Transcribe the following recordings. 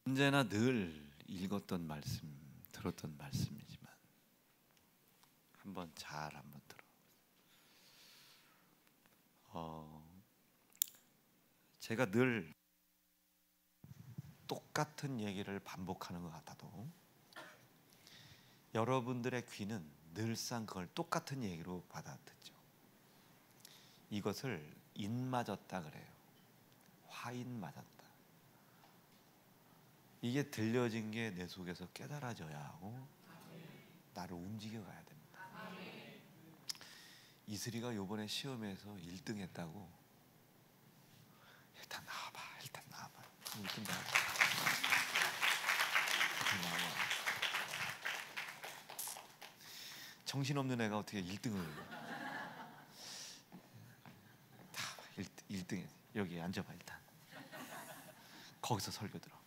언제나 늘 읽었던 말씀, 들었던 말씀이지만 한번 들어. 제가 늘 똑같은 얘기를 반복하는 것 같아도 여러분들의 귀는 늘상 그걸 똑같은 얘기로 받아듣죠. 이것을 인 맞았다 그래요. 화인 맞았다. 이게 들려진 게 내 속에서 깨달아져야 하고 나를 움직여가야 됩니다. 이슬이가 요번에 시험에서 1등 했다고 일단 나와봐. 1등 나와봐. 정신없는 애가 어떻게 1등을 다 1등 여기 앉아봐. 일단 거기서 설교 들어.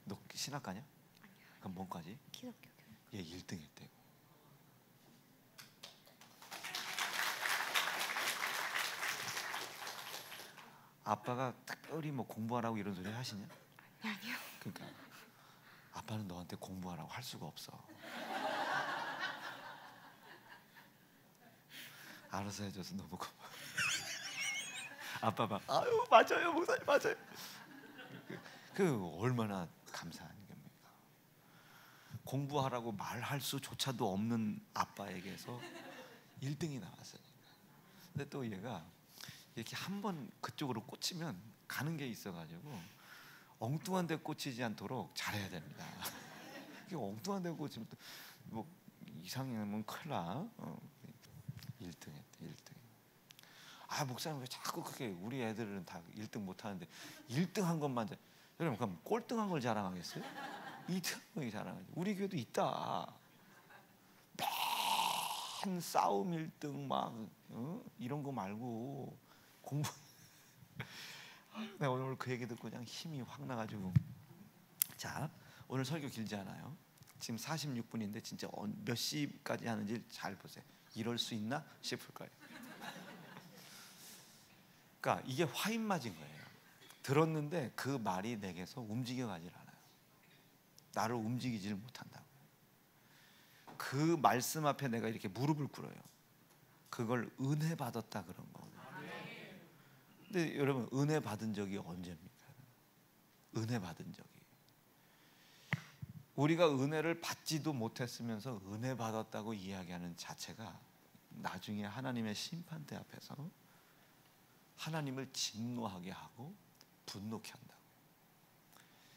너 신학과냐? 아니요. 그럼 뭔까지? 기독교 교육. 얘 1등 했대고. 아빠가 특별히 뭐 공부하라고 이런 소리 하시냐? 아니요. 그러니까 아빠는 너한테 공부하라고 할 수가 없어. 알아서 해줘서 너무 고마워. 아빠 막 아유 맞아요 목사님 맞아요. 그 얼마나 감사한 겁니까? 공부하라고 말할 수조차도 없는 아빠에게서 1등이 나왔으니까. 근데 또 얘가 이렇게 한번 그쪽으로 꽂히면 가는 게 있어가지고 엉뚱한 데 꽂히지 않도록 잘해야 됩니다. 엉뚱한 데 꽂히면 또 뭐 이상하면 큰일 나. 1등 했대. 1등. 아 목사님 왜 자꾸 그렇게 우리 애들은 다 1등 못하는데 1등 한 것만 여러분 그럼 꼴등한 걸 자랑하겠어요? 1등 한 걸 자랑하지. 우리 교회도 있다. 맨 싸움 1등 막 이런 거 말고 공부. 내가 오늘 그 얘기 듣고 그냥 힘이 확 나가지고. 자 오늘 설교 길지 않아요. 지금 46분인데 진짜 몇 시까지 하는지 잘 보세요. 이럴 수 있나 싶을 거예요. 그러니까 이게 화인 맞은 거예요. 들었는데 그 말이 내게서 움직여가질 않아요. 나를 움직이질 못한다고. 그 말씀 앞에 내가 이렇게 무릎을 꿇어요. 그걸 은혜 받았다 그런 거거든요. 근데 여러분 은혜 받은 적이 언제입니까? 은혜 받은 적이. 우리가 은혜를 받지도 못했으면서 은혜 받았다고 이야기하는 자체가 나중에 하나님의 심판대 앞에서 하나님을 진노하게 하고 분노케 한다고.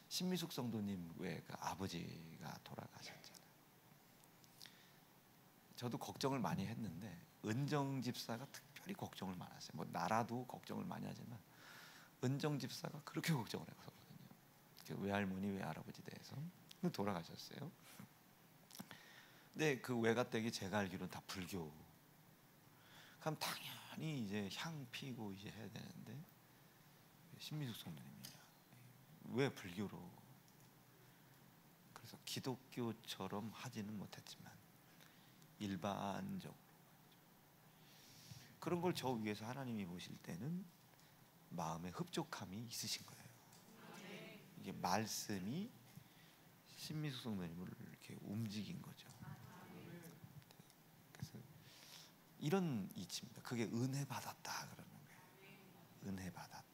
신미숙 성도님 외에 그 아버지가 돌아가셨잖아요. 저도 걱정을 많이 했는데 은정 집사가 특별히 걱정을 많았어요. 뭐 나라도 걱정을 많이 하지만 은정 집사가 그렇게 걱정을 했거든요. 외할머니 외할아버지 대해서. 돌아가셨어요. 근데 그 외가댁이 제가 알기로는 다 불교. 그럼 당연히 이제 향 피고 이제 해야 되는데 신미숙 성도님이야. 왜 불교로? 그래서 기독교처럼 하지는 못했지만 일반적으로 그런 걸 저 위에서 하나님이 보실 때는 마음의 흡족함이 있으신 거예요. 이게 말씀이 신미숙 성도님을 이렇게 움직인 거죠. 그래서 이런 이치입니다. 그게 은혜 받았다 그러는 거예요. 은혜 받았다.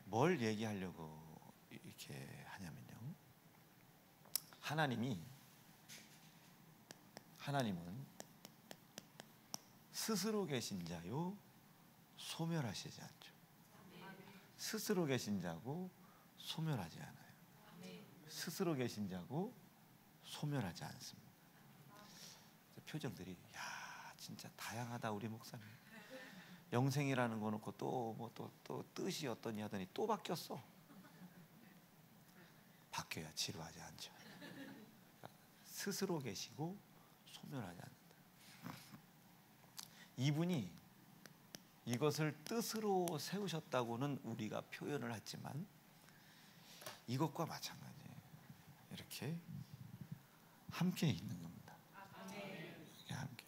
뭘 얘기하려고 이렇게 하냐면요. 하나님은 스스로 계신 자요 소멸하시지 않죠. 스스로 계신 자고 소멸하지 않아요. 스스로 계신 자고 소멸하지 않습니다. 표정들이 야 진짜 다양하다 우리 목사님. 영생이라는 거 놓고 또 뜻이 어떠니 하더니 또 바뀌었어. 바뀌어야 지루하지 않죠. 스스로 계시고 소멸하지 않는다. 이분이 이것을 뜻으로 세우셨다고는 우리가 표현을 했지만 이것과 마찬가지예요. 이렇게 함께 있는 겁니다. 함께.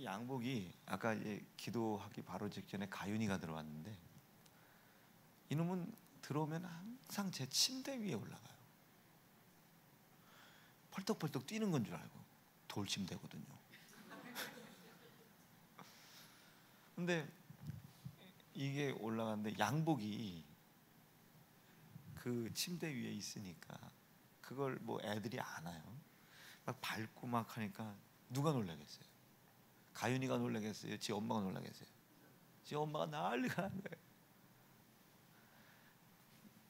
이 양복이 아까 이제 기도하기 바로 직전에 가윤이가 들어왔는데, 이놈은 들어오면 항상 제 침대 위에 올라가요. 펄떡펄떡 뛰는 건 줄 알고. 돌침대거든요. 근데 이게 올라가는데 양복이 그 침대 위에 있으니까 그걸 뭐 애들이 안아요. 막 밟고 막 하니까 누가 놀라겠어요? 가윤이가 놀라겠어요? 지 엄마가 놀라겠어요? 지 엄마가 난리가 난 거예요.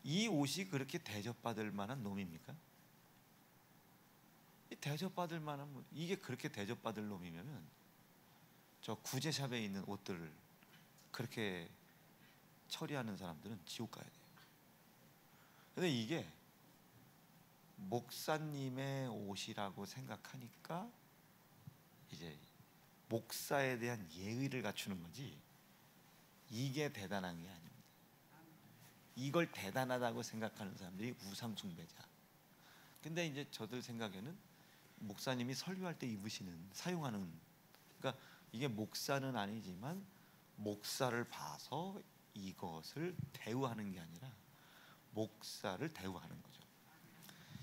이 옷이 그렇게 대접받을 만한 놈입니까? 이 대접받을 만한, 이게 그렇게 대접받을 놈이면은 저 구제샵에 있는 옷들을 그렇게 처리하는 사람들은 지옥 가야 돼요. 근데 이게 목사님의 옷이라고 생각하니까 이제 목사에 대한 예의를 갖추는 거지, 이게 대단한 게 아닙니다. 이걸 대단하다고 생각하는 사람들이 우상숭배자. 근데 이제 저들 생각에는 목사님이 설교할 때 입으시는, 사용하는, 그러니까 이게 목사는 아니지만 목사를 봐서 이것을 대우하는 게 아니라 목사를 대우하는 거죠.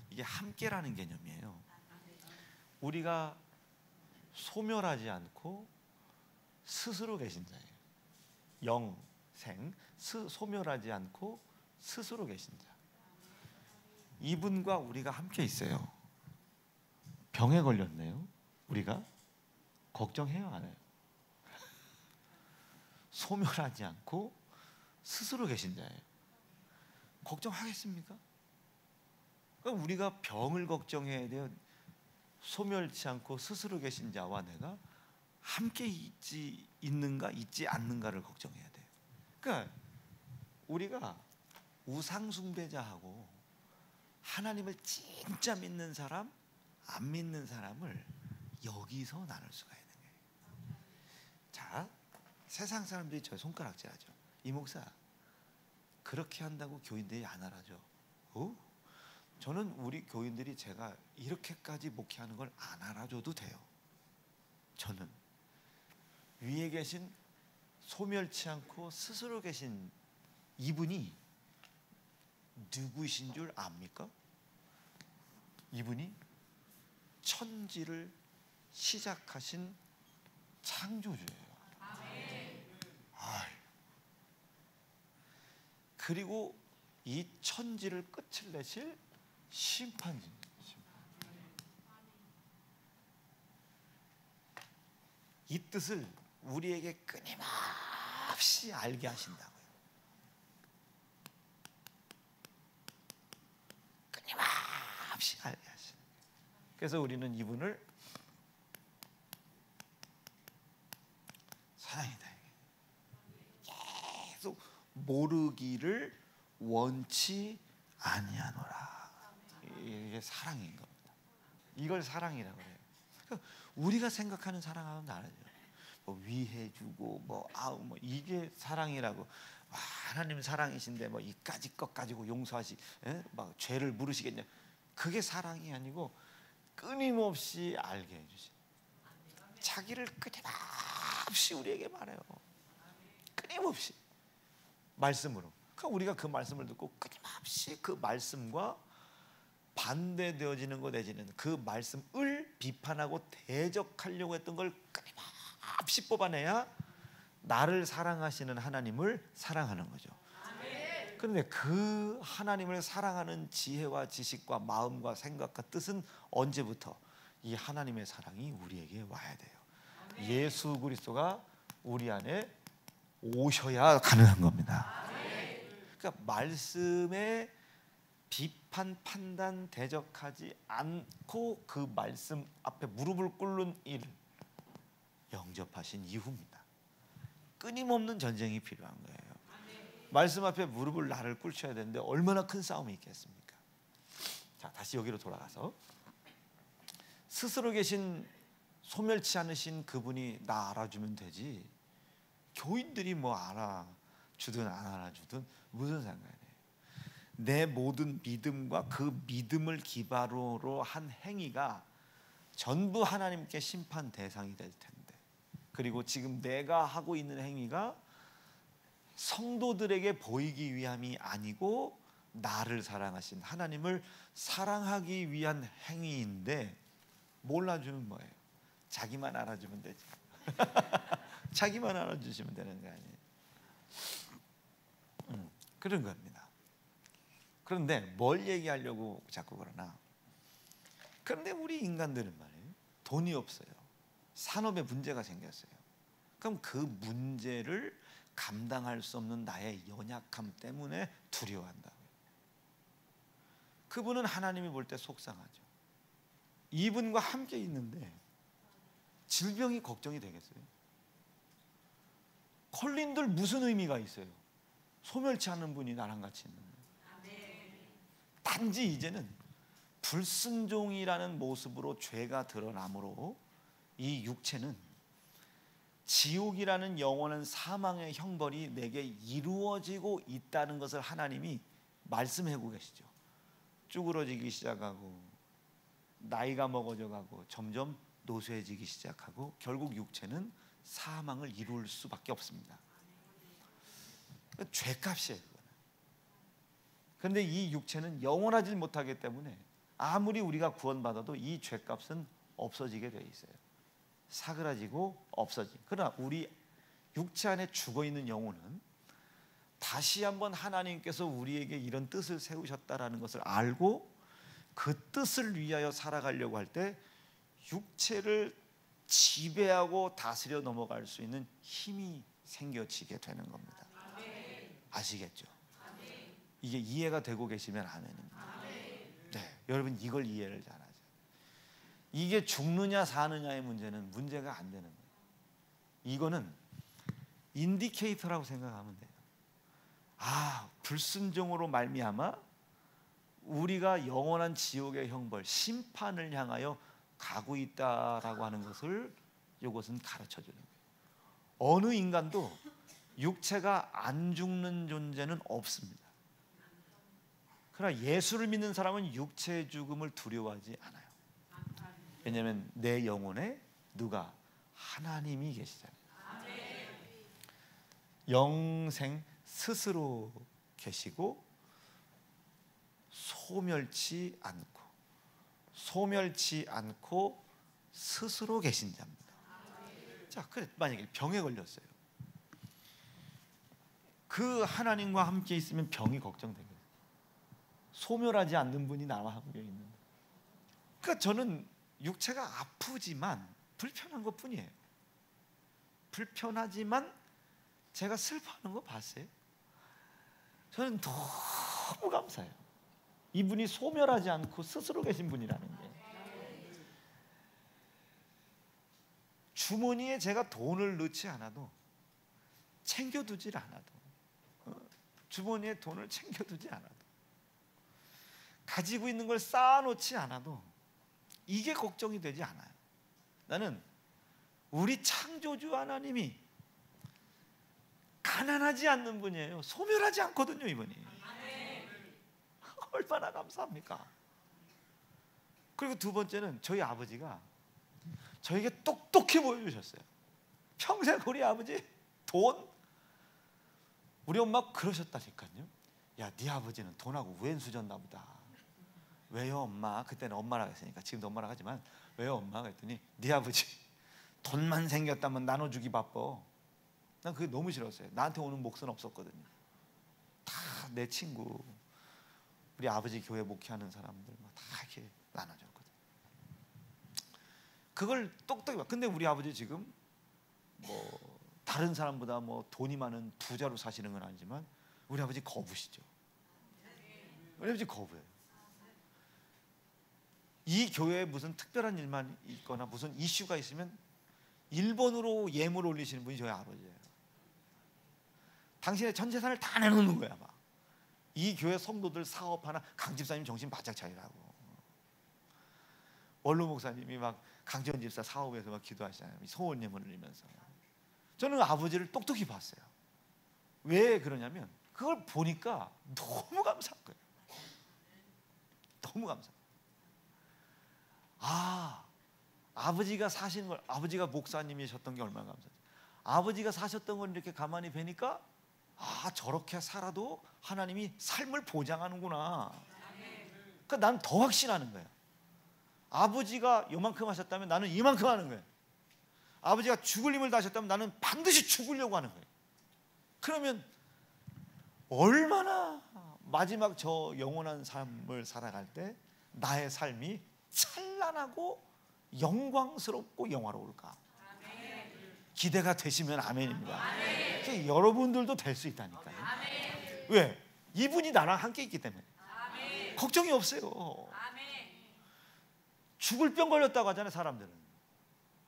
이게 함께라는 개념이에요. 우리가 소멸하지 않고 스스로 계신 자예요. 영생, 소멸하지 않고 스스로 계신 자. 이분과 우리가 함께 있어요. 병에 걸렸네요. 우리가 걱정해요, 안 해요? 소멸하지 않고 스스로 계신 자예요. 걱정하겠습니까? 그럼 우리가 병을 걱정해야 돼요? 소멸치 않고 스스로 계신 자와 내가 함께 있는가 있지 않는가를 걱정해야 돼요. 그러니까 우리가 우상숭배자하고 하나님을 진짜 믿는 사람, 안 믿는 사람을 여기서 나눌 수가 있는 거예요. 자, 세상 사람들이 저 손가락질하죠. 이 목사 그렇게 한다고 교인들이 안 알아줘. 저는 우리 교인들이 제가 이렇게까지 목회하는 걸 안 알아줘도 돼요. 저는 위에 계신 소멸치 않고 스스로 계신 이분이 누구이신 줄 압니까? 이분이 천지를 시작하신 창조주예요. 그리고 이 천지를 끝을 내실 심판주입니다. 이 뜻을 우리에게 끊임없이 알게 하신다고요. 끊임없이 알게 하시는 거예요. 그래서 우리는 이분을 사랑이다, 계속 모르기를 원치 아니하노라. 이게 사랑인 겁니다. 이걸 사랑이라고 해요. 그러니까 우리가 생각하는 사랑하고는 다르죠. 뭐 위해주고 뭐 이게 사랑이라고. 하나님 사랑이신데 뭐 이까지 것 가지고 용서하시, 막 죄를 물으시겠냐? 그게 사랑이 아니고 끊임없이 알게 해주신, 자기를 끊임없이 우리에게 말해요. 끊임없이 말씀으로. 그러니까 우리가 그 말씀을 듣고 끊임없이 그 말씀과 반대되어지는 거 내지는 그 말씀을 비판하고 대적하려고 했던 걸 끊임없이 뽑아내야 나를 사랑하시는 하나님을 사랑하는 거죠. 그런데 그 하나님을 사랑하는 지혜와 지식과 마음과 생각과 뜻은 언제부터? 이 하나님의 사랑이 우리에게 와야 돼요. 예수 그리스도가 우리 안에 오셔야 가능한 겁니다. 그러니까 말씀에 비판, 판단, 대적하지 않고 그 말씀 앞에 무릎을 꿇는 일 영접하신 이후입니다. 끊임없는 전쟁이 필요한 거예요. 말씀 앞에 무릎을 나를 꿇쳐야 되는데 얼마나 큰 싸움이 있겠습니까? 자, 다시 여기로 돌아가서 스스로 계신 소멸치 않으신 그분이 나 알아주면 되지, 교인들이 뭐 알아주든 안 알아주든 무슨 상관이에요. 내 모든 믿음과 그 믿음을 기반으로 한 행위가 전부 하나님께 심판 대상이 될 텐데 그리고 지금 내가 하고 있는 행위가 성도들에게 보이기 위함이 아니고 나를 사랑하신 하나님을 사랑하기 위한 행위인데 몰라주면 뭐예요? 자기만 알아주면 되지. 자기만 알아주시면 되는 거 아니에요? 그런 겁니다. 그런데 뭘 얘기하려고 자꾸 그러나, 그런데 우리 인간들은 말이에요, 돈이 없어요. 산업에 문제가 생겼어요. 그럼 그 문제를 감당할 수 없는 나의 연약함 때문에 두려워한다고요. 그분은 하나님이 볼 때 속상하죠. 이분과 함께 있는데 질병이 걱정이 되겠어요? 콜린들 무슨 의미가 있어요? 소멸치 않는 분이 나랑 같이 있는데. 단지 이제는 불순종이라는 모습으로 죄가 드러나므로 이 육체는 지옥이라는 영원한 사망의 형벌이 내게 이루어지고 있다는 것을 하나님이 말씀하고 계시죠. 쭈그러지기 시작하고 나이가 먹어져가고 점점 노쇠해지기 시작하고 결국 육체는 사망을 이룰 수밖에 없습니다. 죄값이에요. 그런데 이 육체는 영원하지 못하기 때문에 아무리 우리가 구원받아도 이 죄값은 없어지게 돼 있어요. 사그라지고 없어지. 그러나 우리 육체 안에 죽어있는 영혼은 다시 한번 하나님께서 우리에게 이런 뜻을 세우셨다라는 것을 알고 그 뜻을 위하여 살아가려고 할 때 육체를 지배하고 다스려 넘어갈 수 있는 힘이 생겨지게 되는 겁니다. 아시겠죠? 이게 이해가 되고 계시면 아멘입니다. 네, 여러분 이걸 이해를 잘하죠. 이게 죽느냐 사느냐의 문제가 안 되는 거예요. 이거는 인디케이터라고 생각하면 돼요. 아, 불순종으로 말미암아 우리가 영원한 지옥의 형벌, 심판을 향하여 가고 있다라고 하는 것을 이것은 가르쳐 주는 거예요. 어느 인간도 육체가 안 죽는 존재는 없습니다. 그러나 예수를 믿는 사람은 육체의 죽음을 두려워하지 않아요. 왜냐하면 내 영혼에 누가? 하나님이 계시잖아요. 영생 스스로 계시고 소멸치 않고 스스로 계신 자입니다. 자, 그래 만약에 병에 걸렸어요. 그 하나님과 함께 있으면 병이 걱정되겠어요. 소멸하지 않는 분이 나와 함께 있는데. 그러니까 저는 육체가 아프지만 불편한 것 뿐이에요. 불편하지만 제가 슬퍼하는 거 봤어요? 저는 너무 감사해요. 이분이 소멸하지 않고 스스로 계신 분이라는 게. 주머니에 제가 돈을 넣지 않아도, 챙겨두질 않아도, 주머니에 돈을 챙겨두지 않아도, 가지고 있는 걸 쌓아놓지 않아도 이게 걱정이 되지 않아요. 나는 우리 창조주 하나님이 가난하지 않는 분이에요. 소멸하지 않거든요, 이분이. 얼마나 감사합니까? 그리고 두 번째는 저희 아버지가 저에게 똑똑히 보여주셨어요. 평생 우리 아버지 돈, 우리 엄마 그러셨다니까요. 야, 네 아버지는 돈하고 우연수졌나 보다. 왜요 엄마? 그때는 엄마라고 했으니까 지금도 엄마라고 하지만 왜요 엄마? 그랬더니 네 아버지 돈만 생겼다면 나눠주기 바빠. 난 그게 너무 싫었어요. 나한테 오는 몫은 없었거든요. 다 내 친구, 우리 아버지 교회 목회하는 사람들 다 이렇게 나눠줬거든요. 그걸 똑똑히 봐. 근데 우리 아버지 지금 뭐 다른 사람보다 뭐 돈이 많은 부자로 사시는 건 아니지만 우리 아버지 거부시죠. 우리 아버지 거부예요. 이 교회에 무슨 특별한 일만 있거나 무슨 이슈가 있으면 1번으로 예물 올리시는 분이 저희 아버지예요. 당신의 전 재산을 다 내놓는 거야. 막. 이 교회 성도들 사업 하나 강 집사님 정신 바짝 차리라고. 원로 목사님이 막 강지원 집사 사업에서 막 기도하시잖아요. 소원 예물 올리면서. 저는 아버지를 똑똑히 봤어요. 왜 그러냐면 그걸 보니까 너무 감사한 거예요. 너무 감사. 아, 아버지가 사신 걸, 아버지가 목사님이셨던 게 얼마나 감사해요. 아버지가 사셨던 걸 이렇게 가만히 뵈니까 저렇게 살아도 하나님이 삶을 보장하는구나. 그러니까 난 더 확신하는 거예요. 아버지가 요만큼 하셨다면 나는 이만큼 하는 거예요. 아버지가 죽을 힘을 다하셨다면 나는 반드시 죽으려고 하는 거예요. 그러면 얼마나 마지막 저 영원한 삶을 살아갈 때 나의 삶이 찬란하고 영광스럽고 영화로울까? 기대가 되시면 아멘입니다. 여러분들도 될 수 있다니까요. 왜? 이분이 나랑 함께 있기 때문에 걱정이 없어요. 죽을 병 걸렸다고 하잖아요, 사람들은.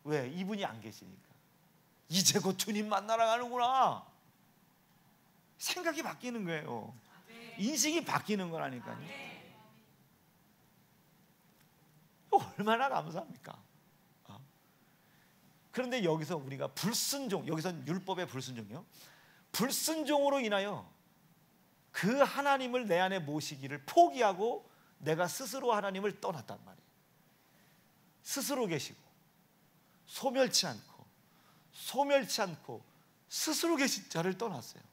왜? 이분이 안 계시니까. 이제 곧 주님 만나러 가는구나. 생각이 바뀌는 거예요. 인식이 바뀌는 거라니까요. 얼마나 감사합니까? 그런데 여기서 우리가 불순종, 여기서 율법의 불순종이요, 불순종으로 인하여 그 하나님을 내 안에 모시기를 포기하고 내가 스스로 하나님을 떠났단 말이에요. 스스로 계시고 소멸치 않고 스스로 계신 자를 떠났어요.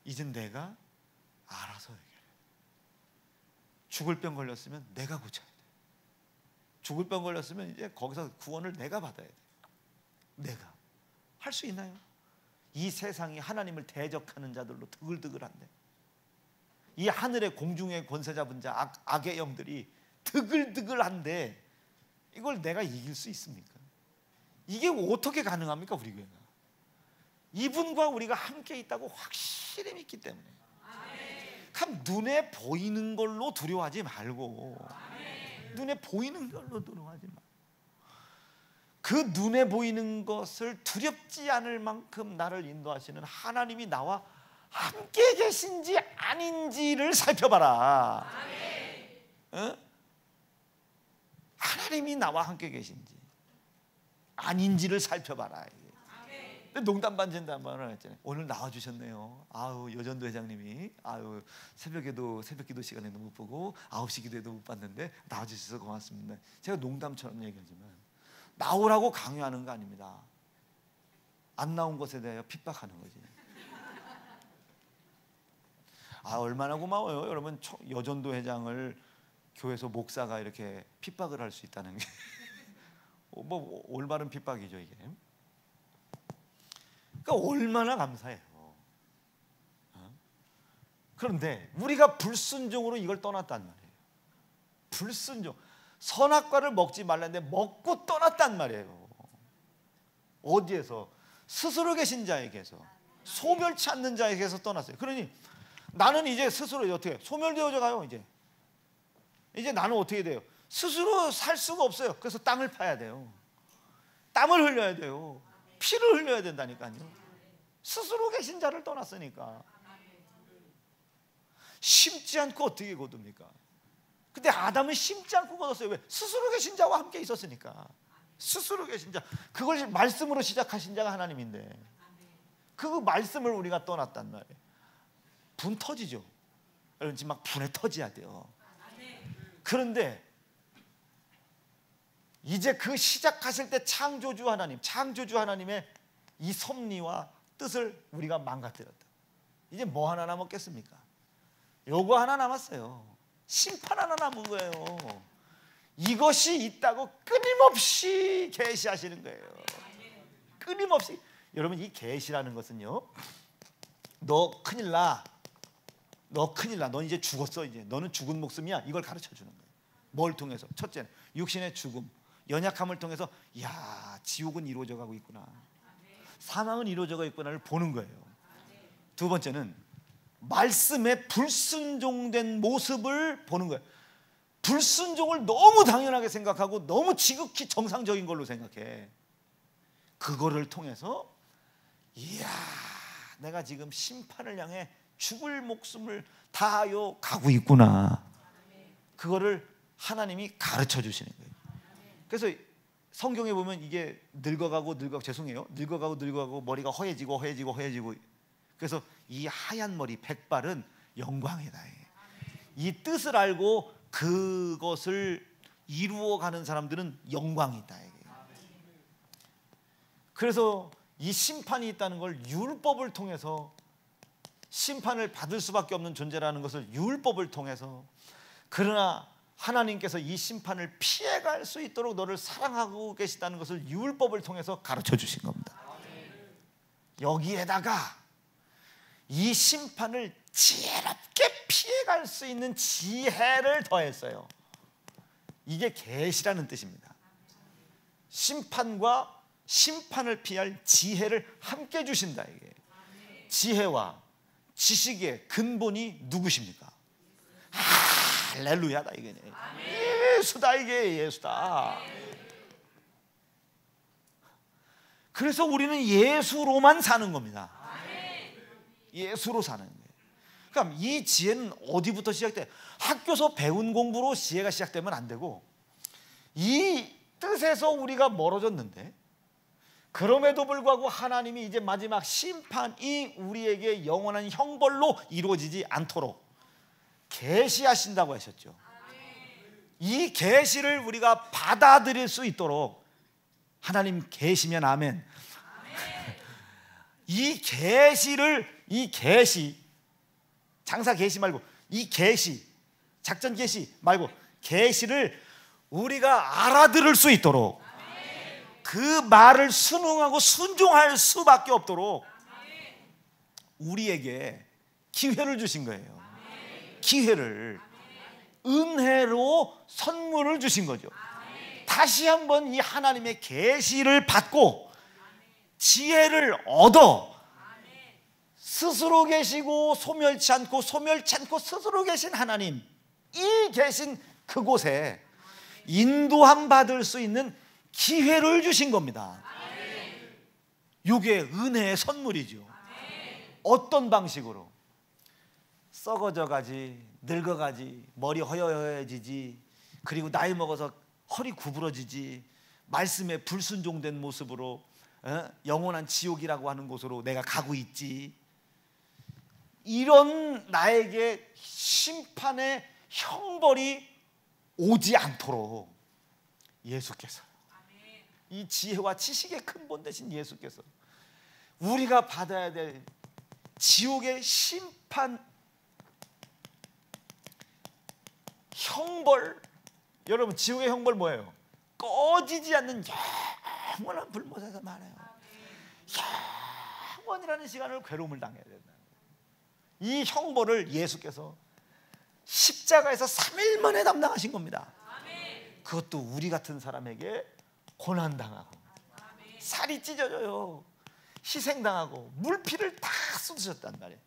이젠 내가 알아서 해결해. 죽을 병 걸렸으면 내가 고쳐야 돼. 죽을 병 걸렸으면 이제 거기서 구원을 내가 받아야 돼. 내가 할 수 있나요? 이 세상이 하나님을 대적하는 자들로 드글드글한데, 이 하늘의 공중의 권세 잡은 자 악의 영들이 드글드글한데 이걸 내가 이길 수 있습니까? 이게 어떻게 가능합니까? 우리 교회가 이분과 우리가 함께 있다고 확실히 믿기 때문에. 참 눈에 보이는 걸로 두려워하지 말고, 눈에 보이는 걸로 두려워하지 말고, 그 눈에 보이는 것을 두렵지 않을 만큼 나를 인도하시는 하나님이 나와 함께 계신지 아닌지를 살펴봐라. 어? 하나님이 나와 함께 계신지 아닌지를 살펴봐라. 농담 반 진담 반을 했잖아요. 오늘 나와주셨네요. 아유, 여전도 회장님이 아유, 새벽에도 새벽기도 시간에도 못 보고 9시 기도에도 못 봤는데 나와주셔서 고맙습니다. 제가 농담처럼 얘기하지만 나오라고 강요하는 거 아닙니다. 안 나온 것에 대하여 핍박하는 거지. 얼마나 고마워요, 여러분. 여전도 회장을 교회에서 목사가 이렇게 핍박을 할 수 있다는 게 뭐 올바른 핍박이죠, 이게. 그러니까 얼마나 감사해요. 그런데 우리가 불순종으로 이걸 떠났단 말이에요. 불순종. 선악과를 먹지 말라는데 먹고 떠났단 말이에요. 어디에서? 스스로 계신 자에게서, 소멸치 않는 자에게서 떠났어요. 그러니 나는 이제 스스로 어떻게 소멸되어져 가요. 이제 나는 어떻게 돼요? 스스로 살 수가 없어요. 그래서 땅을 파야 돼요. 땀을 흘려야 돼요. 피를 흘려야 된다니까요. 스스로 계신 자를 떠났으니까. 심지 않고 어떻게 거둡니까? 근데 아담은 심지 않고 거뒀어요. 왜? 스스로 계신 자와 함께 있었으니까. 스스로 계신 자, 그걸 말씀으로 시작하신 자가 하나님인데 그 말씀을 우리가 떠났단 말이에요. 분 터지죠. 여러분 지금 막 분에 터져야 돼요. 그런데 이제 그 시작하실 때 창조주 하나님의 이 섭리와 뜻을 우리가 망가뜨렸다. 이제 뭐 하나 남았겠습니까? 요거 하나 남았어요. 심판 하나 남은 거예요. 이것이 있다고 끊임없이 계시하시는 거예요. 끊임없이. 여러분 이 계시라는 것은요, 너 큰일 나. 넌 이제 죽었어. 이제 너는 죽은 목숨이야. 이걸 가르쳐 주는 거예요. 뭘 통해서? 첫째는 육신의 죽음, 연약함을 통해서 야, 지옥은 이루어져 가고 있구나. 사망은 이루어져 가고 있구나를 보는 거예요. 두 번째는 말씀에 불순종된 모습을 보는 거예요. 불순종을 너무 당연하게 생각하고 너무 지극히 정상적인 걸로 생각해. 그거를 통해서 이야, 내가 지금 심판을 향해 죽을 목숨을 다하여 가고 있구나. 그거를 하나님이 가르쳐 주시는 거예요. 그래서 성경에 보면 이게 늙어가고 머리가 허해지고 그래서 이 하얀 머리 백발은 영광이다. 이 뜻을 알고 그것을 이루어가는 사람들은 영광이 있다. 그래서 이 심판이 있다는 걸 율법을 통해서 심판을 받을 수밖에 없는 존재라는 것을 율법을 통해서, 그러나 하나님께서 이 심판을 피해갈 수 있도록 너를 사랑하고 계시다는 것을 율법을 통해서 가르쳐 주신 겁니다. 여기에다가 이 심판을 지혜롭게 피해갈 수 있는 지혜를 더했어요. 이게 계시라는 뜻입니다. 심판과 심판을 피할 지혜를 함께 주신다. 이게 지혜와 지식의 근본이 누구십니까? 할렐루야다. 이게 예수다. 이게 예수다. 그래서 우리는 예수로만 사는 겁니다. 예수로 사는 거예요. 그러니까 이 지혜는 어디부터 시작돼? 학교에서 배운 공부로 지혜가 시작되면 안 되고, 이 뜻에서 우리가 멀어졌는데, 그럼에도 불구하고 하나님이 이제 마지막 심판이 우리에게 영원한 형벌로 이루어지지 않도록 계시하신다고 하셨죠. 이 계시를 우리가 받아들일 수 있도록, 하나님 계시면 아멘. 이 계시를, 이 계시, 장사 계시 말고 이 계시, 작전 계시 말고 계시를 우리가 알아들을 수 있도록, 그 말을 순응하고 순종할 수밖에 없도록 우리에게 기회를 주신 거예요. 기회를, 은혜로 선물을 주신 거죠. 다시 한번 이 하나님의 계시를 받고 지혜를 얻어 스스로 계시고 소멸치 않고 스스로 계신 하나님, 이 계신 그곳에 인도함 받을 수 있는 기회를 주신 겁니다. 이게 은혜의 선물이죠. 어떤 방식으로? 썩어져 가지, 늙어가지, 머리 허여해지지, 그리고 나이 먹어서 허리 구부러지지, 말씀에 불순종된 모습으로 영원한 지옥이라고 하는 곳으로 내가 가고 있지. 이런 나에게 심판의 형벌이 오지 않도록 예수께서, 이 지혜와 지식의 근본 되신 예수께서 우리가 받아야 될 지옥의 심판, 형벌. 여러분, 지옥의 형벌 뭐예요? 꺼지지 않는 영원한 불못에서 말해요. 영원이라는 시간을 괴로움을 당해야 된다. 이 형벌을 예수께서 십자가에서 3일 만에 담당하신 겁니다. 그것도 우리 같은 사람에게 고난당하고 살이 찢어져요, 희생당하고 물피를 다 쏟으셨단 말이에요.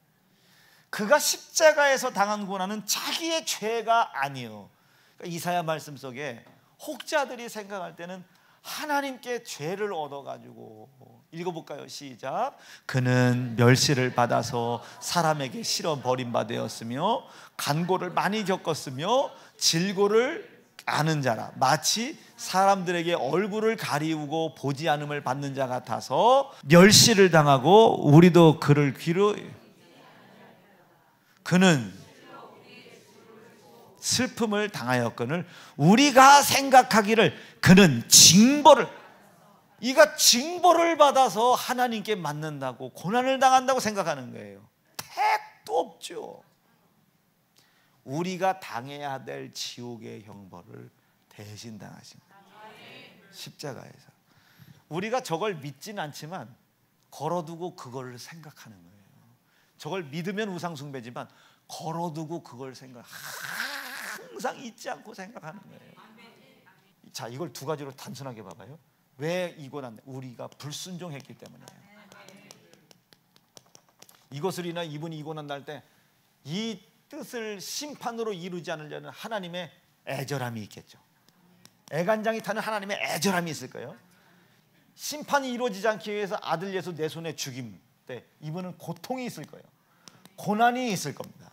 그가 십자가에서 당한 고난은 자기의 죄가 아니에요. 그러니까 이사야 말씀 속에 혹자들이 생각할 때는 하나님께 죄를 얻어가지고, 읽어볼까요? 시작. 그는 멸시를 받아서 사람에게 실어 버림받았으며 간고를 많이 겪었으며 질고를 아는 자라, 마치 사람들에게 얼굴을 가리우고 보지 않음을 받는 자 같아서 멸시를 당하고 우리도 그를 귀로, 그는 슬픔을 당하였거늘 우리가 생각하기를 그는 징벌을, 이가 징벌을 받아서 하나님께 맞는다고, 고난을 당한다고 생각하는 거예요. 택도 없죠. 우리가 당해야 될 지옥의 형벌을 대신 당하신 거예요. 십자가에서. 우리가 저걸 믿지는 않지만 걸어두고 그걸 생각하는 거예요. 저걸 믿으면 우상숭배지만 걸어두고 그걸 항상 잊지 않고 생각하는 거예요. 자, 이걸 두 가지로 단순하게 봐봐요. 왜 이 고난? 우리가 불순종했기 때문이에요. 이것을 인하여 이분이 이 고난 날 때 이 뜻을 심판으로 이루지 않으려는 하나님의 애절함이 있겠죠. 애간장이 타는 하나님의 애절함이 있을 거예요. 심판이 이루어지지 않기 위해서 아들 예수 내 손에 죽임 때 이분은 고통이 있을 거예요. 고난이 있을 겁니다.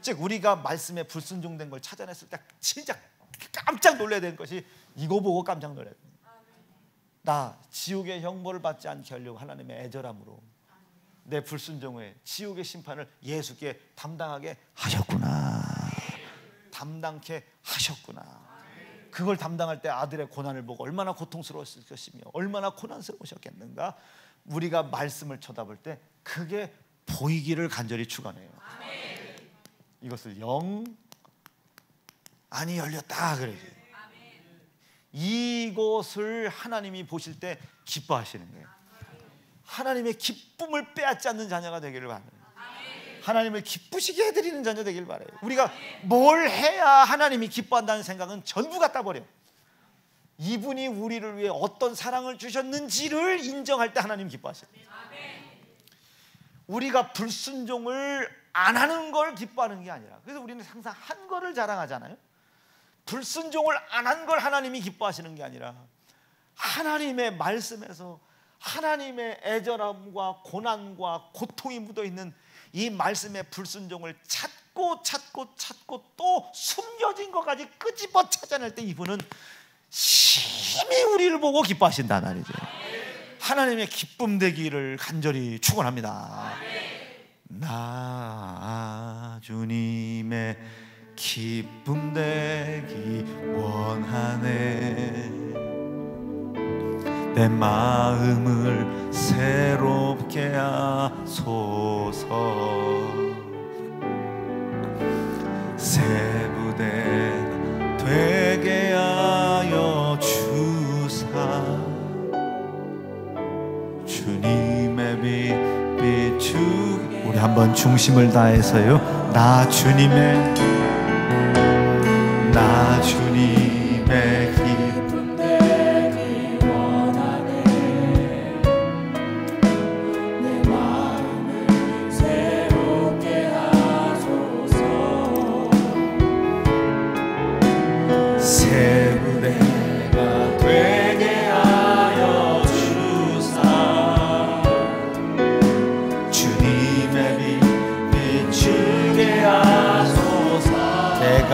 즉 우리가 말씀에 불순종된 걸 찾아냈을 때 진짜 깜짝 놀라야 되는 것이, 이거 보고 깜짝 놀라야 됩니다. 나 지옥의 형벌을 받지 않게 하려고 하나님의 애절함으로 내 불순종의 지옥의 심판을 예수께 담당하게 하셨구나. 담당케 하셨구나. 그걸 담당할 때 아들의 고난을 보고 얼마나 고통스러웠을 것이며 얼마나 고난스러우셨겠는가. 우리가 말씀을 쳐다볼 때 그게 보이기를 간절히 축원해요. 이것을 영 안이 열렸다 그래요. 이곳을 하나님이 보실 때 기뻐하시는 거예요. 하나님의 기쁨을 빼앗지 않는 자녀가 되기를 바라요. 하나님을 기쁘시게 해드리는 자녀 되길 바라요. 우리가 뭘 해야 하나님이 기뻐한다는 생각은 전부 갖다 버려요. 이분이 우리를 위해 어떤 사랑을 주셨는지를 인정할 때 하나님 기뻐하셔요. 우리가 불순종을 안 하는 걸 기뻐하는 게 아니라, 그래서 우리는 항상 한 거를 자랑하잖아요. 불순종을 안 한 걸 하나님이 기뻐하시는 게 아니라 하나님의 말씀에서 하나님의 애절함과 고난과 고통이 묻어있는 이 말씀의 불순종을 찾고 또 숨겨진 것까지 끄집어 찾아낼 때 이분은 심히 우리를 보고 기뻐하신다는 말이죠. 하나님의 기쁨 되기를 간절히 축원합니다. 나 주님의 기쁨 되기 원하네. 내 마음을 새롭게 하소서. 새 부대가 되게 하여 주사. 주님의 빛 비추. 우리 한번 중심을 다해서요. 나 주님의 기쁨 되기 원하네. 내 마음을 새롭게 하소서. 새 부대가 되게 하여 주사. 주님의 빛 비추게 하소서. 내가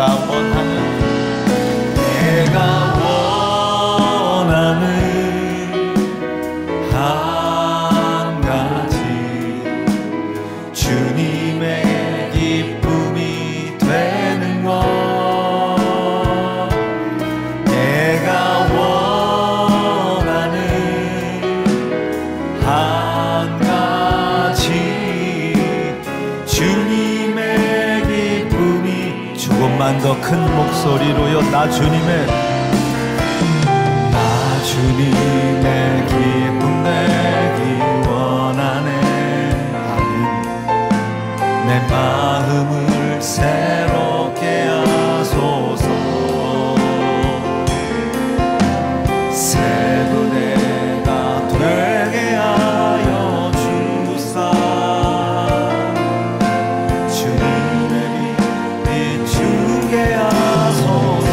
원하는 한 가지 주님의 기쁨이 되는 것. 내가 원하는 한 가지 주님의 기쁨이. 조금만 더 큰 목소리로요. 나 주님의 기쁨 되기 원하네. 내 마음을 새롭게 하소서. 새 부대가 되게 하여 주사. 주님의 빛 비추게 하소서.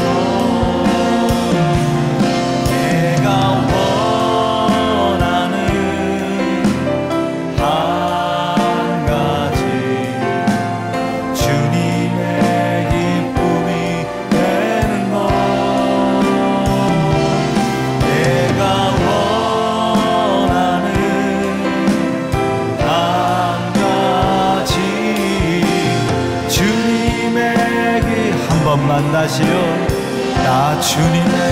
다시요. 나 주님의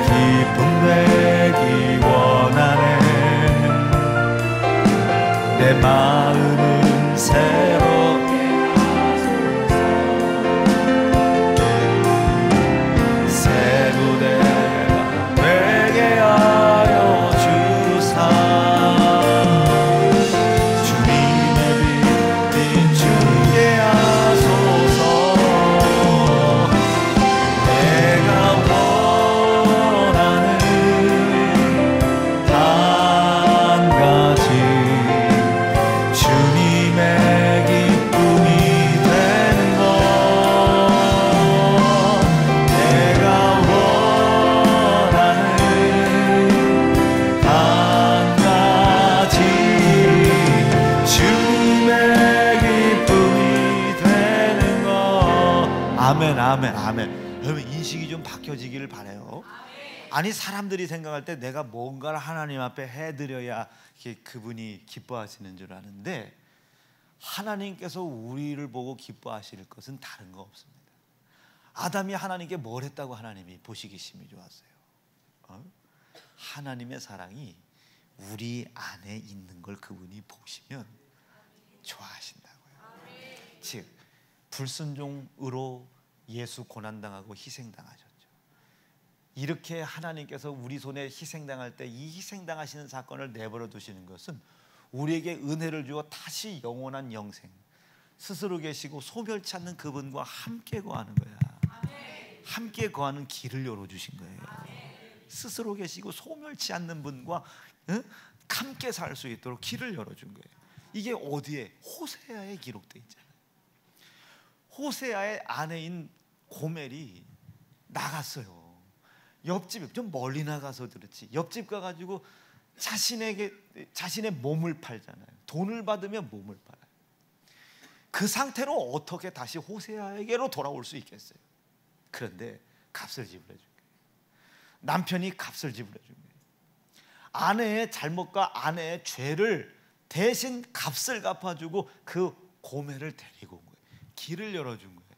기쁨 되기 원하네. 내 마음을 새롭게 하소서. 새 부대가 되게 하여 주사. 아멘. 여러분 인식이 좀 바뀌어지기를 바라요. 아니 사람들이 생각할 때 내가 뭔가를 하나님 앞에 해드려야 그분이 기뻐하시는 줄 아는데 하나님께서 우리를 보고 기뻐하실 것은 다른 거 없습니다. 아담이 하나님께 뭘 했다고 하나님이 보시기 심히 좋았어요? 하나님의 사랑이 우리 안에 있는 걸 그분이 보시면 좋아하신다고요. 즉 불순종으로 예수 고난당하고 희생당하셨죠. 이렇게 하나님께서 우리 손에 희생당할 때 이 희생당하시는 사건을 내버려 두시는 것은 우리에게 은혜를 주어 다시 영원한 영생, 스스로 계시고 소멸치 않는 그분과 함께 거하는 거야. 함께 거하는 길을 열어주신 거예요. 스스로 계시고 소멸치 않는 분과 함께 살 수 있도록 길을 열어준 거예요. 이게 어디에? 호세아에 기록되어 있잖아요. 호세아의 아내인 고멜이 나갔어요. 옆집, 좀 멀리 나가서 그렇지, 옆집 가가지고 자신의 몸을 팔잖아요. 돈을 받으면 몸을 팔아요. 그 상태로 어떻게 다시 호세아에게로 돌아올 수 있겠어요? 그런데 값을 지불해 준 거예요. 남편이 값을 지불해 준 거예요. 아내의 잘못과 아내의 죄를 대신 값을 갚아주고 그 고멜을 데리고 온 거예요. 길을 열어준 거예요.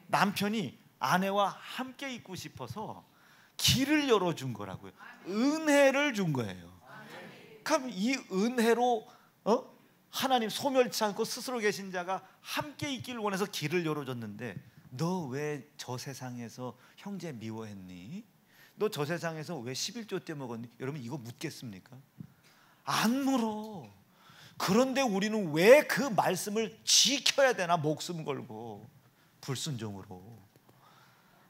남편이 아내와 함께 있고 싶어서 길을 열어준 거라고요. 은혜를 준 거예요. 그럼 이 은혜로 하나님 소멸치 않고 스스로 계신 자가 함께 있기를 원해서 길을 열어줬는데, 너 왜 저 세상에서 형제 미워했니? 너 저 세상에서 왜 11조 때 먹었니? 여러분 이거 묻겠습니까? 안 물어. 그런데 우리는 왜 그 말씀을 지켜야 되나? 목숨 걸고 불순종으로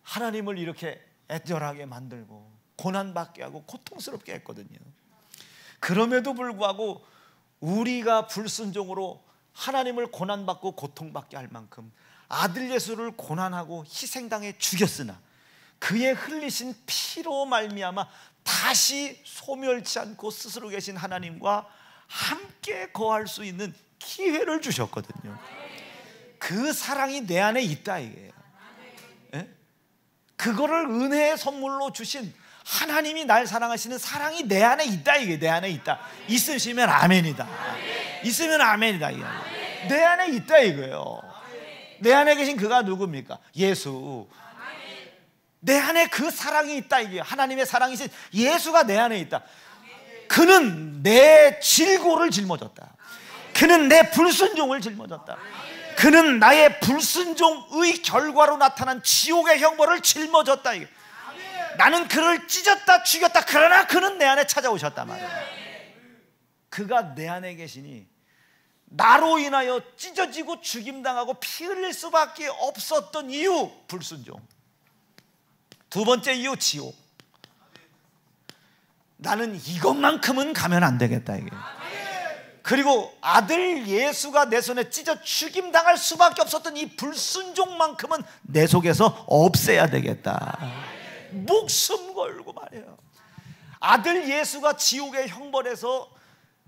하나님을 이렇게 애절하게 만들고 고난받게 하고 고통스럽게 했거든요. 그럼에도 불구하고 우리가 불순종으로 하나님을 고난받고 고통받게 할 만큼 아들 예수를 고난하고 희생당해 죽였으나 그의 흘리신 피로 말미암아 다시 소멸치 않고 스스로 계신 하나님과 함께 거할 수 있는 기회를 주셨거든요. 그 사랑이 내 안에 있다 이게요. 예? 그거를 은혜의 선물로 주신 하나님이 날 사랑하시는 사랑이 내 안에 있다 이게. 내 안에 있다. 있으시면 아멘이다. 있으면 아멘이다 이게. 내 안에 있다 이거예요. 내 안에 계신 그가 누굽니까? 예수. 내 안에 그 사랑이 있다 이게. 하나님의 사랑이신 예수가 내 안에 있다. 그는 내 질고를 짊어졌다. 그는 내 불순종을 짊어졌다. 그는 나의 불순종의 결과로 나타난 지옥의 형벌을 짊어졌다 이게. 나는 그를 찢었다 죽였다. 그러나 그는 내 안에 찾아오셨단 말이에요. 그가 내 안에 계시니 나로 인하여 찢어지고 죽임당하고 피 흘릴 수밖에 없었던 이유, 불순종. 두 번째 이유, 지옥. 나는 이것만큼은 가면 안 되겠다 이게. 그리고 아들 예수가 내 손에 찢어 죽임당할 수밖에 없었던 이 불순종만큼은 내 속에서 없애야 되겠다. 목숨 걸고 말이에요. 아들 예수가 지옥의 형벌에서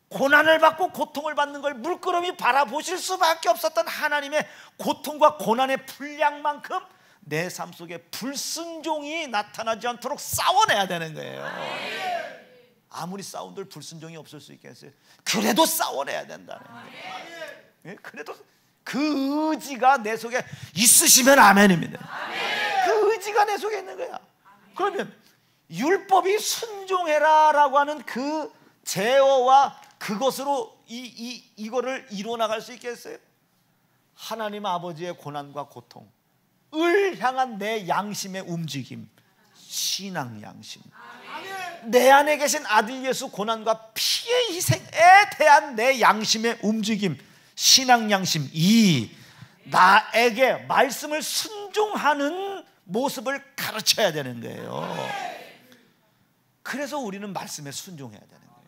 고난을 받고 고통을 받는 걸 물끄러미 바라보실 수밖에 없었던 하나님의 고통과 고난의 분량만큼 내 삶 속에 불순종이 나타나지 않도록 싸워내야 되는 거예요. 아무리 싸운들 불순종이 없을 수 있겠어요? 그래도 싸워내야 된다는 거예요. 그래도 그 의지가 내 속에 있으시면 아멘입니다. 그 의지가 내 속에 있는 거야. 그러면 율법이 순종해라 라고 하는 그 제어와 그것으로 이거를 이루어 나갈 수 있겠어요? 하나님 아버지의 고난과 고통을 향한 내 양심의 움직임, 신앙 양심. 내 안에 계신 아들 예수 고난과 피의 희생에 대한 내 양심의 움직임, 신앙 양심, 이 나에게 말씀을 순종하는 모습을 가르쳐야 되는 거예요. 그래서 우리는 말씀에 순종해야 되는 거예요.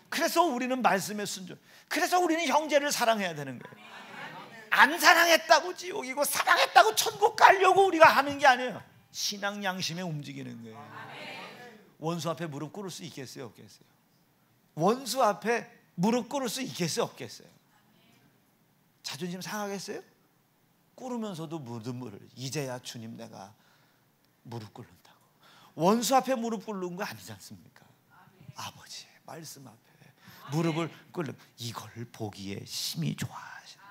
그래서 우리는 말씀에 순종. 그래서 우리는 형제를 사랑해야 되는 거예요. 안 사랑했다고 지옥이고 사랑했다고 천국 가려고 우리가 하는 게 아니에요. 신앙 양심에 움직이는 거예요. 원수 앞에 무릎 꿇을 수 있겠어요, 없겠어요? 원수 앞에 무릎 꿇을 수 있겠어요, 없겠어요? 자존심 상하겠어요? 꿇으면서도 무릎을, 이제야 주님 내가 무릎 꿇는다고. 원수 앞에 무릎 꿇는 거 아니지 않습니까? 아버지의 말씀 앞에 무릎을 꿇는, 이걸 보기에 심히 좋아하신다.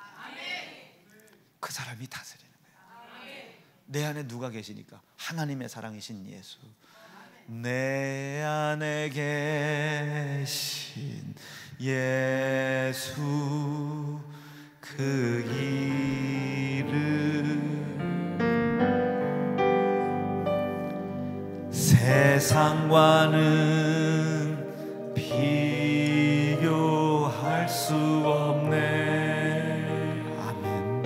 그 사람이 다스리는 거예요. 내 안에 누가 계시니까? 하나님의 사랑이신 예수. 내 안에 계신 예수, 그 이름 세상과는 비교할 수 없네. 아멘.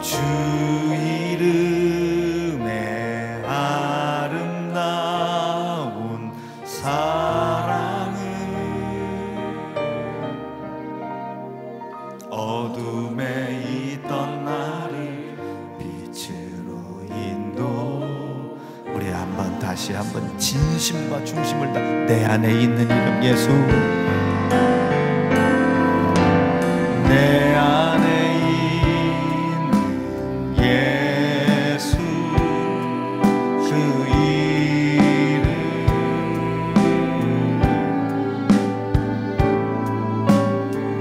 주 이름의 아름다운 사랑은 어둠에 있던 나를 빛으로 인도. 우리 한번 다시 한번 진심과 중심을 다, 내 안에 있는 이름 예수, 내 안에 있는 예수, 그 이름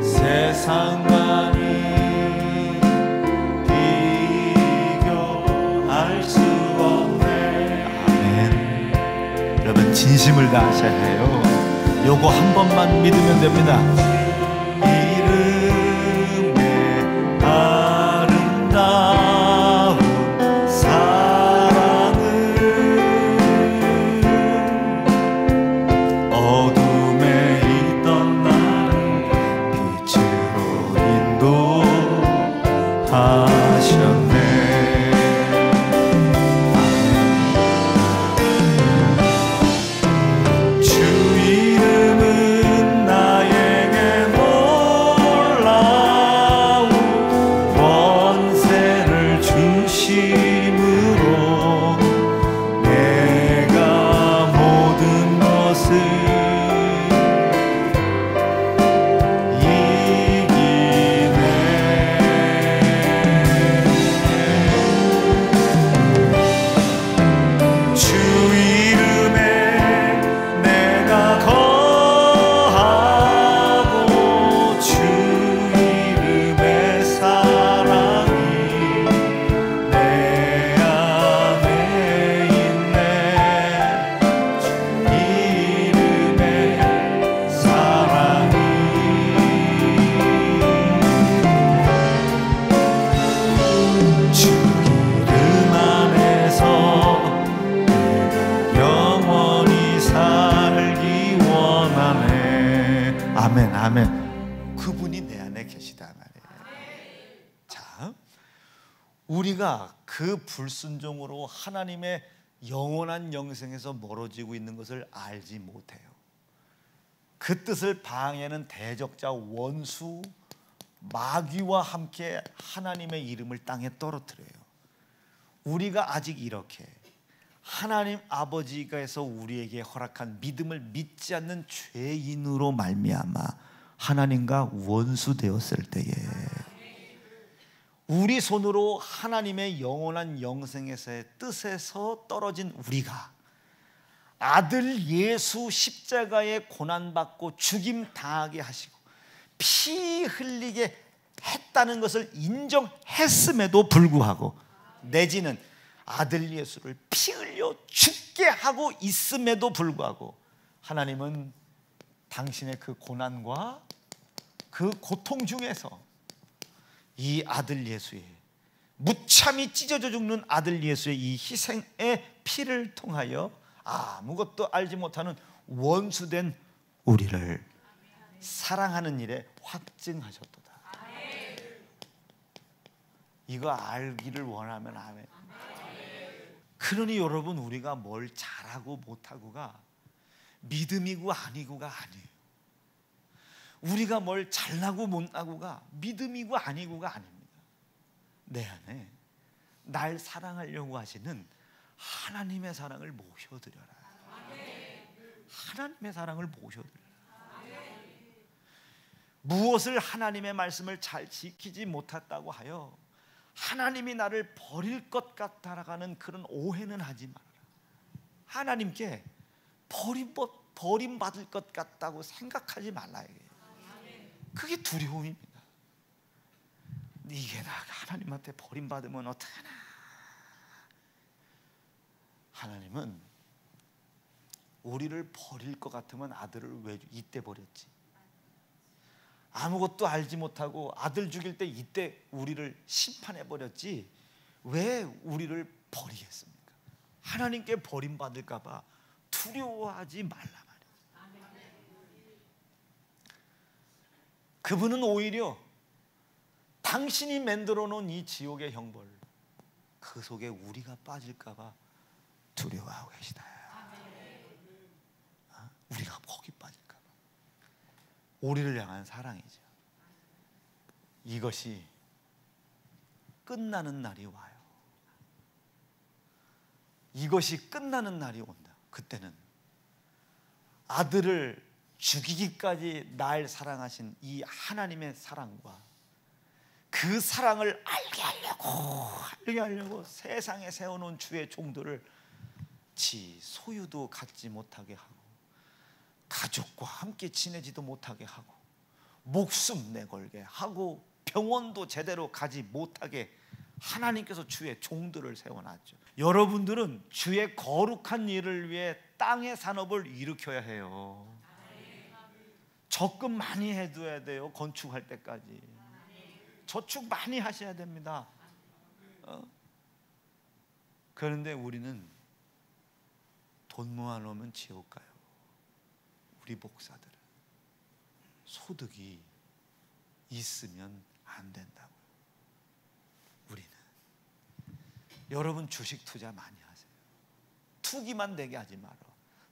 세상과는 비교할 수 없네. 아멘. 여러분 진심을 다하셔야 해요. 요거 한 번만 믿으면 됩니다. 이름의 아름다운 사랑은 어둠에 있던 나를 빛으로 인도하셨네. 주 이름은 나에게 놀라운 권세를 주심으로 내가 모든 것을 이기네. 주 이름에 내가 거하고 주 이름의 사랑이 내 안에 있네. 주 이름의 사랑이 주 이름 안에서 영원히 살기 원하네. 아멘, 아멘. 그분이 내 안에 계시다 말이에요. 자, 우리가 그 불순종으로 하나님의 영원한 영생에서 멀어지고 있는 것을 알지 못해요. 그 뜻을 방해하는 대적자 원수 마귀와 함께 하나님의 이름을 땅에 떨어뜨려요. 우리가 아직 이렇게 하나님 아버지께서 우리에게 허락한 믿음을 믿지 않는 죄인으로 말미암아 하나님과 원수 되었을 때에 우리 손으로 하나님의 영원한 영생에서의 뜻에서 떨어진 우리가 아들 예수 십자가에 고난받고 죽임 당하게 하시고 피 흘리게 했다는 것을 인정했음에도 불구하고, 내지는 아들 예수를 피 흘려 죽게 하고 있음에도 불구하고 하나님은 당신의 그 고난과 그 고통 중에서 이 아들 예수의, 무참히 찢어져 죽는 아들 예수의 이 희생의 피를 통하여 아무것도 알지 못하는 원수된 우리를 사랑하는 일에 확증하셨도다. 이거 알기를 원하면 아멘. 그러니 여러분, 우리가 뭘 잘하고 못하고가 믿음이고 아니고가 아니에요. 우리가 뭘 잘나고 못나고가 믿음이고 아니고가 아닙니다. 내 안에 날 사랑하려고 하시는 하나님의 사랑을 모셔드려라. 하나님의 사랑을 모셔드려라. 무엇을 하나님의 말씀을 잘 지키지 못했다고 하여 하나님이 나를 버릴 것 같다라는 그런 오해는 하지 말아라. 하나님께 버림받을 것 같다고 생각하지 말라 이거예요. 그게 두려움입니다. 이게 나 하나님한테 버림받으면 어떡하나. 하나님은 우리를 버릴 것 같으면 아들을 왜 이때 버렸지? 아무것도 알지 못하고 아들 죽일 때 이때 우리를 심판해 버렸지 왜 우리를 버리겠습니까? 하나님께 버림받을까 봐 두려워하지 말라 말이에요. 그분은 오히려 당신이 만들어 놓은 이 지옥의 형벌 그 속에 우리가 빠질까 봐 두려워하고 계시다. 우리가 거기 빠질까 봐. 우리를 향한 사랑이죠. 이것이 끝나는 날이 와요. 이것이 끝나는 날이 온다. 그때는 아들을 죽이기까지 날 사랑하신 이 하나님의 사랑과 그 사랑을 알게 하려고 세상에 세워놓은 주의 종들을 지 소유도 갖지 못하게 하고 가족과 함께 지내지도 못하게 하고 목숨 내걸게 하고 병원도 제대로 가지 못하게 하나님께서 주의 종들을 세워놨죠. 여러분들은 주의 거룩한 일을 위해 땅의 산업을 일으켜야 해요. 적금 많이 해둬야 돼요. 건축할 때까지 저축 많이 하셔야 됩니다. 그런데 우리는 돈 모아놓으면 지옥 가요. 우리 목사들은 소득이 있으면 안 된다고요. 우리는 여러분 주식 투자 많이 하세요. 투기만 되게 하지 말어.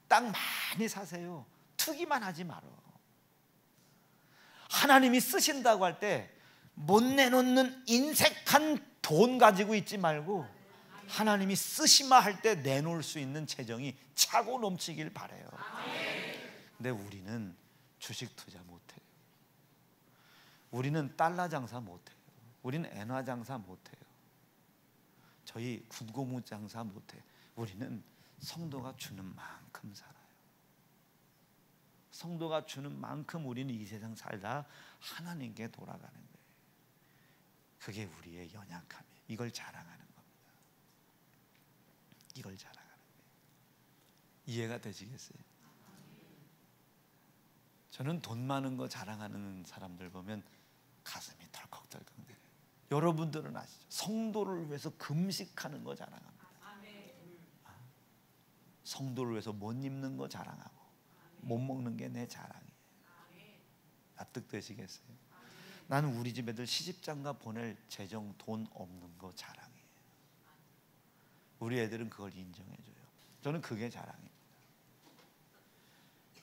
땅 많이 사세요. 투기만 하지 말어. 하나님이 쓰신다고 할 때 못 내놓는 인색한 돈 가지고 있지 말고 하나님이 쓰시마 할 때 내놓을 수 있는 재정이 차고 넘치길 바라요. 근데 우리는 주식 투자 못해요. 우리는 달러 장사 못해요. 우리는 엔화 장사 못해요. 저희 군고무 장사 못해요. 우리는 성도가 주는 만큼 살아요. 성도가 주는 만큼 우리는 이 세상 살다 하나님께 돌아가는 거예요. 그게 우리의 연약함이에요. 이걸 자랑하는 겁니다. 이걸 자랑하는 거예요. 이해가 되시겠어요? 저는 돈 많은 거 자랑하는 사람들 보면 가슴이 덜컥덜컥 내려요. 여러분들은 아시죠? 성도를 위해서 금식하는 거 자랑합니다. 성도를 위해서 못 입는 거 자랑하고 못 먹는 게 내 자랑이에요. 납득되시겠어요? 나는 우리 집 애들 시집장가 보낼 재정 돈 없는 거 자랑이에요. 우리 애들은 그걸 인정해줘요. 저는 그게 자랑입니다.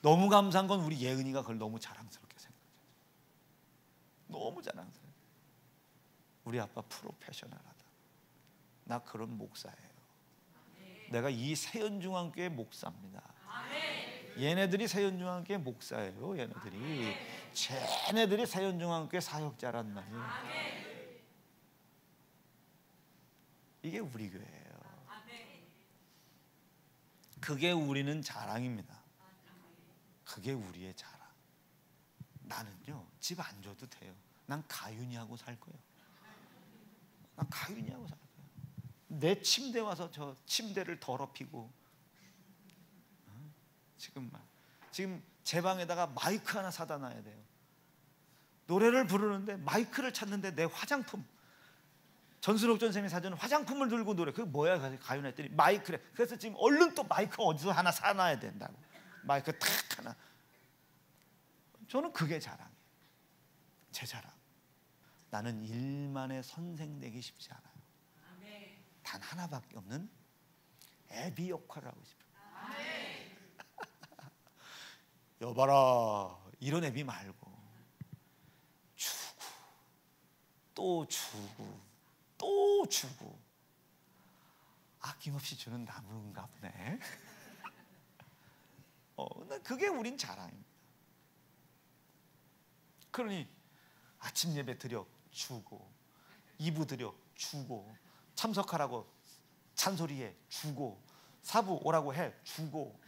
너무 감사한 건 우리 예은이가 그걸 너무 자랑스럽게 생각해요. 너무 자랑스러워요. 우리 아빠 프로페셔널하다. 나 그런 목사예요. 내가 이 세연중앙교회 목사입니다. 얘네들이 세연중앙교회 목사예요. 얘네들이 쟤네들이 세연중앙교회 사역자란 말이에요. 이게 우리 교회예요. 그게 우리는 자랑입니다. 그게 우리의 자랑. 나는요 집 안 줘도 돼요. 난 가윤이 하고 살 거예요. 난 가윤이 하고 살 거예요. 내 침대 와서 저 침대를 더럽히고 지금 제 방에다가 마이크 하나 사다 놔야 돼요. 노래를 부르는데 마이크를 찾는데 내 화장품 전순옥 전생이 사준 화장품을 들고 노래 그게 뭐야? 가윤 했더니 마이크래. 그래서 지금 얼른 또 마이크 어디서 하나 사놔야 된다고. 마이크 탁 하나. 저는 그게 자랑이에요. 제 자랑. 나는 일만의 선생 되기 쉽지 않아요. 단 하나밖에 없는 애비 역할을 하고 싶어요. 여봐라 이런 애비 말고 주고 또 주고 또 주고 아낌없이 주는 나무인가 보네. 그게 우린 자랑입니다. 그러니 아침 예배 드려 주고 2부 드려 주고 참석하라고 찬소리해 주고 사부 오라고 해 주고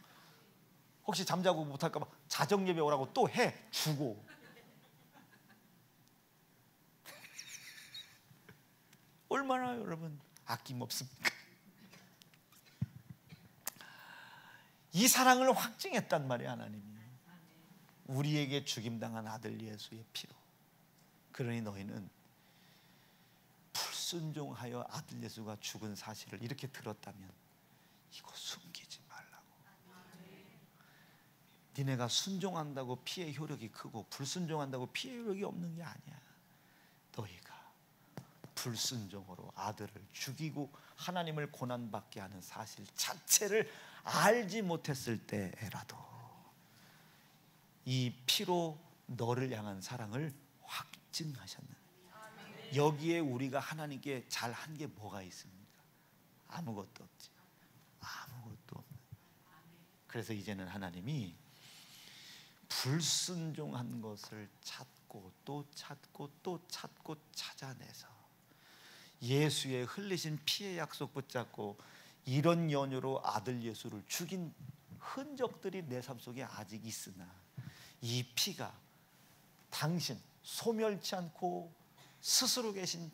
혹시 잠자고 못할까 봐 자정 예배 오라고 또 해 주고. 얼마나 여러분 아낌없습니까? 이 사랑을 확증했단 말이에요. 하나님이 우리에게 죽임당한 아들 예수의 피로. 그러니 너희는 불순종하여 아들 예수가 죽은 사실을 이렇게 들었다면 이거 숨기지 말라고. 니네가 순종한다고 피의 효력이 크고 불순종한다고 피의 효력이 없는 게 아니야. 너희가 불순종으로 아들을 죽이고 하나님을 고난받게 하는 사실 자체를 알지 못했을 때라도 이 피로 너를 향한 사랑을 확증하셨는. 여기에 우리가 하나님께 잘한 게 뭐가 있습니까? 아무것도 없지. 아무것도 없는. 그래서 이제는 하나님이 불순종한 것을 찾고 또 찾고 또 찾고 찾아내서 예수의 흘리신 피의 약속 붙잡고 이런 연유로 아들 예수를 죽인 흔적들이 내 삶 속에 아직 있으나 이 피가 당신 소멸치 않고 스스로 계신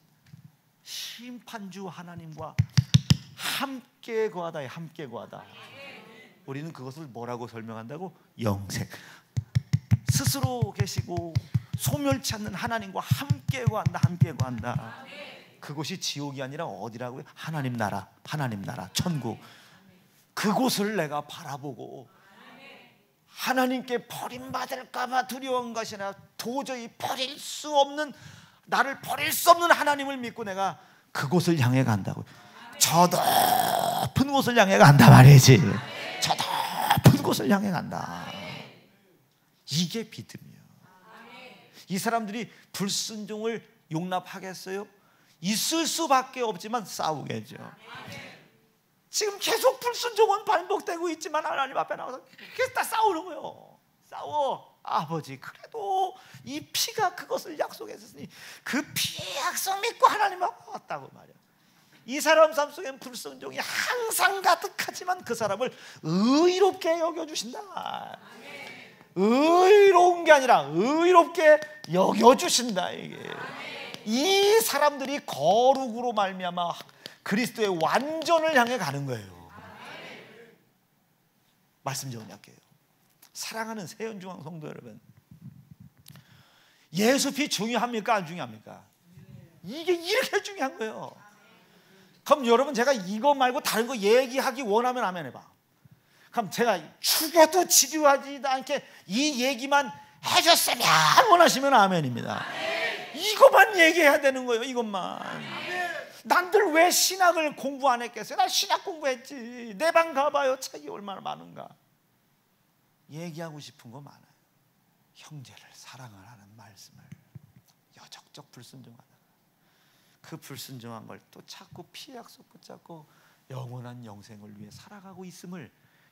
심판주 하나님과 함께 거하다. 함께 거하다. 우리는 그것을 뭐라고 설명한다고? 영생. 스스로 계시고 소멸치 않는 하나님과 함께 거한다. 함께 거한다. 그곳이 지옥이 아니라 어디라고요? 하나님 나라, 하나님 나라, 천국. 그곳을 내가 바라보고 하나님께 버림받을까 봐 두려운 것이 아니라 도저히 버릴 수 없는, 나를 버릴 수 없는 하나님을 믿고 내가 그곳을 향해 간다고. 저 높은 곳을 향해 간다 말이지. 저 높은 곳을 향해 간다. 이게 믿음이에요. 이 사람들이 불순종을 용납하겠어요? 있을 수밖에 없지만 싸우겠죠. 지금 계속 불순종은 반복되고 있지만 하나님 앞에 나와서 계속 다 싸우는 거예요. 싸워. 아버지, 그래도 이 피가 그것을 약속했으니 그 피의 약속 믿고 하나님하고 왔다고 말이야. 이 사람 삶 속엔 불순종이 항상 가득하지만 그 사람을 의롭게 여겨주신다. 의로운 게 아니라 의롭게 여겨주신다. 이게 이 사람들이 거룩으로 말미암아 그리스도의 완전을 향해 가는 거예요. 말씀 정리할게요. 사랑하는 세연중앙 성도 여러분, 예수 피 중요합니까? 안 중요합니까? 이게 이렇게 중요한 거예요. 그럼 여러분, 제가 이거 말고 다른 거 얘기하기 원하면 아멘 해봐. 그럼 제가 죽어도 지루하지 않게 이 얘기만 해줬으면 원하시면 아멘입니다. 이것만 얘기해야 되는 거예요. 이것만. 난들 왜 신학을 공부 안 했겠어요? 난 신학 공부했지. 내 방 가봐요. 책이 얼마나 많은가. 얘기하고 싶은 거 많아요. 형제를 사랑하라는 말씀을 여적적 불순종하다. 그 불순종한 걸 또 찾고 피의 약속 붙잡고 영원한 영생을 위해 살아가고 있음을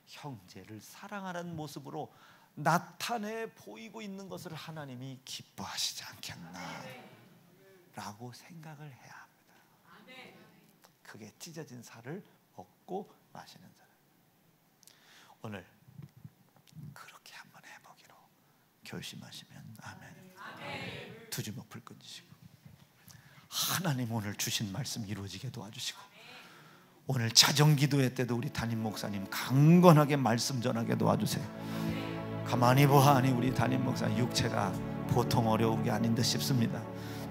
형제를 사랑하는 모습으로 나타내 보이고 있는 것을 하나님이 기뻐하시지 않겠나 라고 생각을 해야 합니다. 그게 찢어진 살을 먹고 마시는 사람. 오늘 그렇게 한번 해보기로 결심하시면 아멘. 두 주먹 불 끈지시고 하나님 오늘 주신 말씀 이루어지게 도와주시고, 오늘 자정기도회 때도 우리 담임 목사님 강건하게 말씀 전하게 도와주세요. 가만히 보아하니 우리 담임 목사님 육체가 보통 어려운 게 아닌 듯 싶습니다.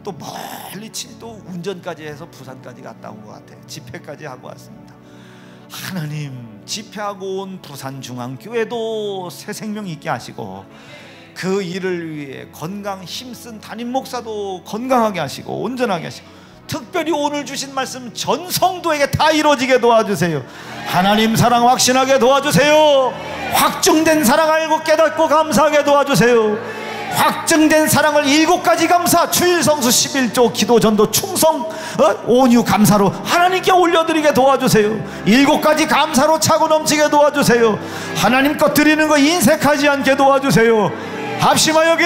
또 멀리 또 운전까지 해서 부산까지 갔다 온 것 같아요. 집회까지 하고 왔습니다. 하나님, 집회하고 온 부산중앙교회도 새 생명 있게 하시고 그 일을 위해 건강 힘쓴 담임 목사도 건강하게 하시고 온전하게 하시고, 특별히 오늘 주신 말씀 전 성도에게 다 이루어지게 도와주세요. 하나님 사랑 확신하게 도와주세요. 확증된 사랑 알고 깨닫고 감사하게 도와주세요. 확증된 사랑을 7가지 감사, 주일성수 11조 기도 전도 충성 온유 감사로 하나님께 올려드리게 도와주세요. 7가지 감사로 차고 넘치게 도와주세요. 하나님 것 드리는 거 인색하지 않게 도와주세요. 합심하여